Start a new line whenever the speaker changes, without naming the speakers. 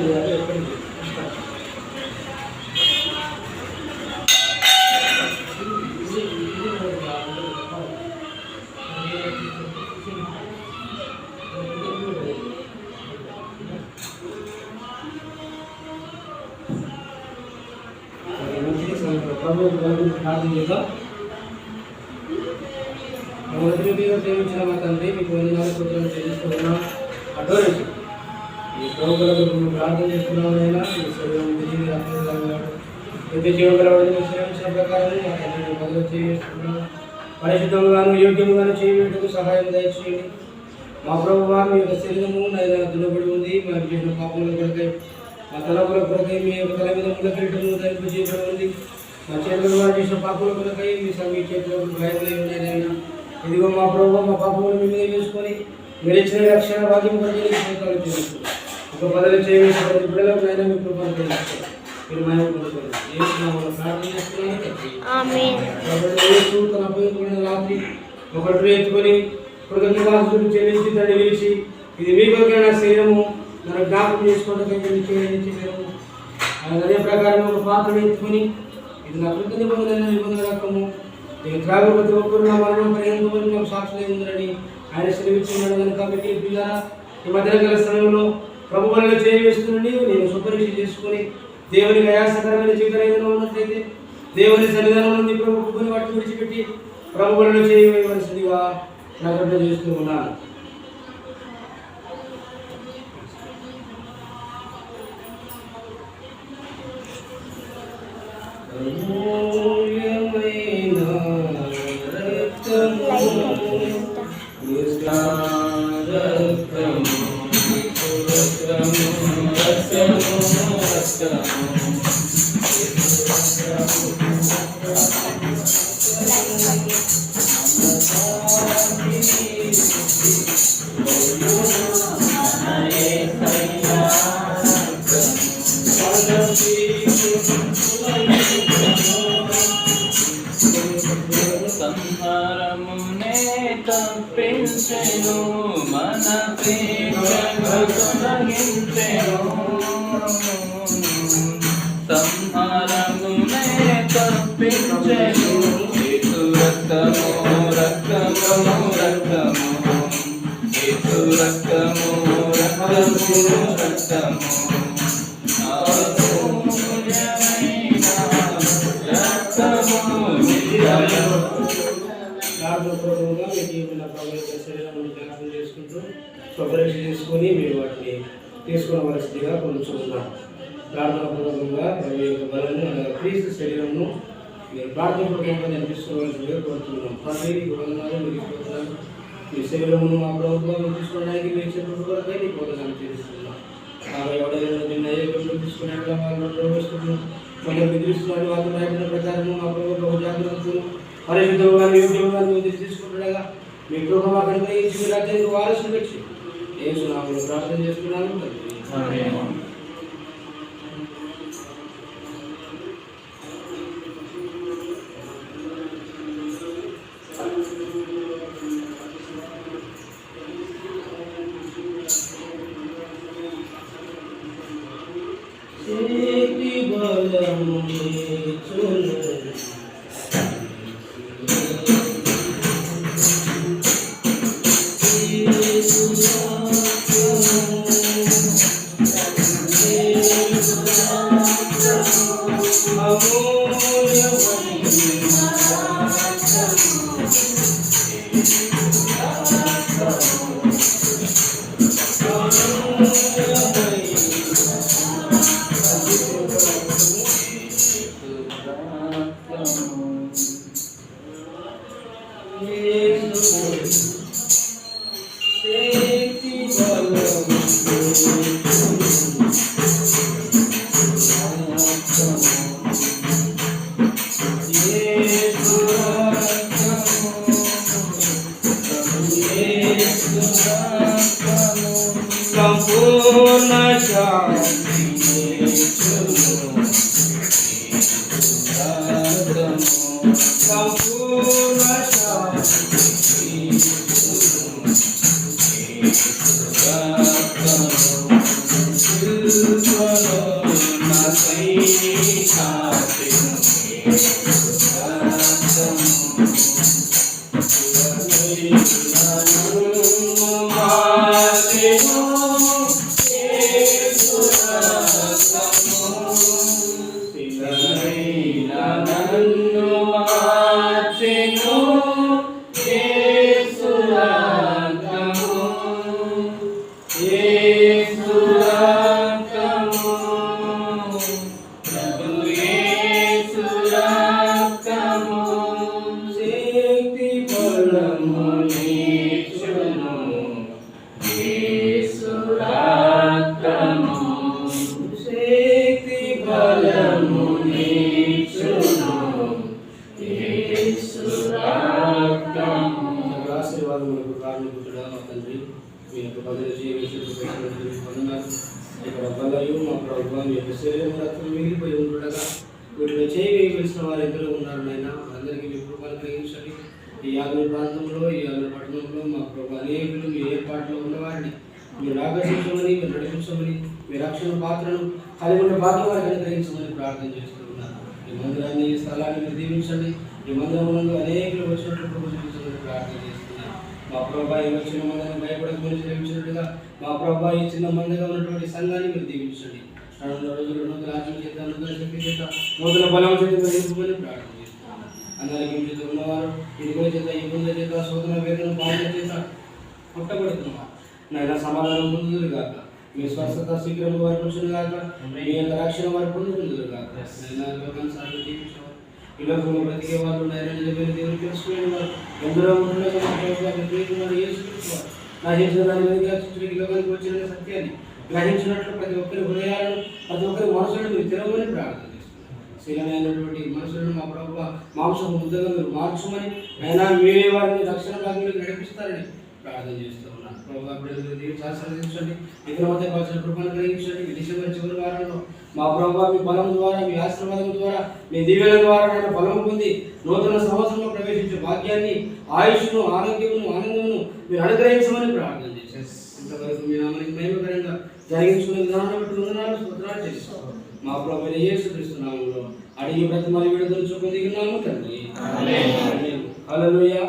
చేయాలి ఎక్కడికి ప్రార్థన చేద్దాం. మొదటి మీద ప్రేమించిన మా తండ్రి మీకు వందనాలు స్తోత్రాలు చెల్లిస్తున్నాం. అడ్డోరేషన్ ఈ ప్రభువులకు ప్రార్థన చేస్తున్నాం. అయినా ఈ శరీరం తిరిగి అర్థం ప్రతి జీవగలవాడిని శ్రమించిన ప్రకారం మా తండ్రిని మొదలు చేస్తున్నాం. పరిశుద్ధంగాను యోగ్యంగాను చేయడానికి సహాయం దయచేయండి. మా ప్రభువా మీ యొక్క శరీరము నైనా దున్నబడి ఉంది. మేము చేసిన పాపముల కొరకై మా తలపుల కొరకై మీ యొక్క తల మీద ముళ్ళ కిరీటము ధరింప చేయబడి ఉంది. మా చేతుల వారు చేసిన పాపముల కొరకై మీ చేతులకు భయపడి ఉన్నాయైనా ఇదిగో మా ప్రభువా మా పాపములు మీ మీద వేసుకొని మీరు ఇచ్చిన రక్షణ భాగ్యం కొరకు ఒక బదులు చేయవలసిన ప్రతి బిడ్డలకు అయినా మీ కృపను తెలుసుకోండి. మీరు మేము ప్రార్థన చేస్తున్నాను. రాత్రి ఒకటి ఎత్తుకొని కృతజ్ఞతలు చెల్లించి తండ్రి విలిచి ఇది మీ కొరకైన శరీరము నన్ను జ్ఞాపకం చేసుకోవడానికి చేయము. అదే ప్రకారం ఒక పాత్ర ఎత్తుకొని ఇది నా కృత నిబంధన రకము నేను త్రాగపతి ఒక్కరు నా మరణం ప్రయాణం నాకు సాక్షులై ఉందని ఆయన సెలవిస్తున్నాడు కనుక కాబట్టి పిల్లరా ఈ మధ్యగల సమయంలో ప్రభు వల్ల చేయవేస్తున్నాను. నేను సుపరీక్ష చేసుకొని దేవునికి ఆయాసకరమైన జీవితం ఉన్నట్లయితే దేవుని సన్నిధానం నుండి ప్రభుత్వం వాటిని విడిచిపెట్టి ప్రభు వల్ల చేయవలసిందిగా ప్రకటన చేస్తూ ఉన్నాను.
సంహారమునే తప్పించెను మన తొలగించెను. సంహారమునే తప్పించెను యేసు రక్తము రక్తము రక్తము యేసు రక్తము రక్తము రక్తము
ప్రార్థనపూర్వకంగా మీ జీవితంలో ప్రభావిత శరీరాన్ని జ్ఞాపకం చేసుకుంటూ స్వపరీక్ష చేసుకొని మీరు వాటిని తీసుకోవలసిందిగా కొనుచున్నాం. ప్రార్థనాపూర్వకంగా మీ యొక్క బలను క్రీస్తు శరీరంను మీరు ప్రార్థనాపూర్వకంగా నేను తీసుకోవాల్సిందిగా కోరుతున్నాం. ప్రతి వందనాలు మీరు తీసుకుంటున్నాను. మీ శరీరమును మా ప్రభుత్వం తీసుకోవడానికి మీరు చెప్పిన కొరకై నీకు వందనాలు చేస్తున్నాం. కాబట్టి ఎవరైనా నిన్న ఏ గంటలు తీసుకునేట్లా వాళ్ళు ప్రవేశిస్తున్నాం మనం బెదిరిస్తున్నాడు. వాళ్ళు రాయబడిన ప్రకారము మా ప్రభుత్వ జాగ్రత్తలు పరిశుద్ధంగా యోగ్యంగా తీసుకుంటుండగా మీ కృప అనుగ్రహించి మీ రాజ్యానికి వారసులు వచ్చి యేసు నామములో ప్రార్థన చేస్తున్నాను.
సంపూర్ణ శాంతి సంపూర్ణ శాంతి
ఆశీర్వాదములకు కారణభూతుడా మా తండ్రి మీ యొక్క బదులు జీవించుకున్నారు. ఇక్కడ బలయు మా ప్రభుత్వం మీ యొక్క శరీరం రక్తం మిగిలిపోయి ఉండగా వీటిలో చేయి వేయవలసిన వారు ఎందరో ఉన్నారు నాయన. అందరికీ మీ కృపను కలిగించండి. ఈ యాదవ ప్రాంతంలో ఈ యాదవ పట్టణంలో మా ప్రభు అనేకులు మీ ఏర్పాట్లో ఉన్నవారిని మీరు ఆకర్షించమని మీరు నడిపించమని మీ రక్షణ పాత్రను కలిగి ఉన్న భాగ్యం వారికి అనుగ్రహించమని ప్రార్థన చేస్తున్నారు. ఈ మందిరాన్ని ఈ స్థలాన్ని మీరు దీవించండి. ఈ మందిరంలో అనేకులు వచ్చినట్లు ప్రభు చూపించమని ప్రార్థన చేస్తున్నారు. మా ప్రభా ఈ వచ్చిన మందిని భయపడకమని జీవించినట్టుగా మా ప్రభా ఈ చిన్న మందిగా ఉన్నటువంటి సంఘాన్ని మీరు దీవించండి. రానున్న రోజుల్లో నూతన ఆత్మ చేత నూతన శక్తి చేత నూతన బలం చేత నింపుమని ప్రార్థన చేస్తున్నాం. అందరికీ చేత ఉన్నవారు ఇదిగో చేత ఇబ్బందుల చేత శోధన వేదన బాధల చేత పుట్టబడుతున్నారు. నైనా సమాధానం పొందుదురు కాక మీ స్వస్థత శీఘ్రం వారి పురుషులు కాక మీ యొక్క రక్షణ వారి పొందుకుందురు కాక నైనా లోకాన్ని సాగు జీవించేవారు ఈ లోకంలో బ్రతికే వాళ్ళు నైనా నిజమైన దేవుని తెలుసుకునే వారు ఎందరో ఉండగా నా చేసిన దాని మీద ఈ లోకానికి వచ్చిన సత్యాన్ని గ్రహించినట్లు ప్రతి ఒక్కరి హృదయాలను ప్రతి ఒక్కరి మనసులను మీరు తెరవని ప్రార్థన చేస్తున్నారు. శీలమైనటువంటి మనుషులను మా ప్రభు మాంసము ముద్దగా మీరు మార్చమని అయినా మీరే వారిని రక్షణ భాగంలోకి నడిపిస్తారని ప్రార్థన చేస్తూ ఉన్నాను. ప్రభు ఆశీర్వదించండి. ఇతర మధ్య కావాల్సిన కృపను కలిగించండి. ఈ డిసెంబర్ చివరి వారంలో మా ప్రభు మీ బలం ద్వారా మీ ఆశీర్వాదం ద్వారా మీ దీవెన ద్వారా నేను బలం పొంది నూతన సంవత్సరంలో ప్రవేశించే భాగ్యాన్ని ఆయుష్ను ఆరోగ్యమును ఆనందమును మీరు అనుగ్రహించమని ప్రార్థన చేశారు. ఇంతవరకు మీ నామానికి మహిమకరంగా జరిగించుకునే విధానాన్ని బట్టి వందనాలు స్తోత్రాలు చేస్తాం. మా ప్రభు యేసుక్రీస్తు నామములో అడిగి బ్రతిమాలి విడుదల చూపదిగినాము తండ్రి. హల్లెలూయా.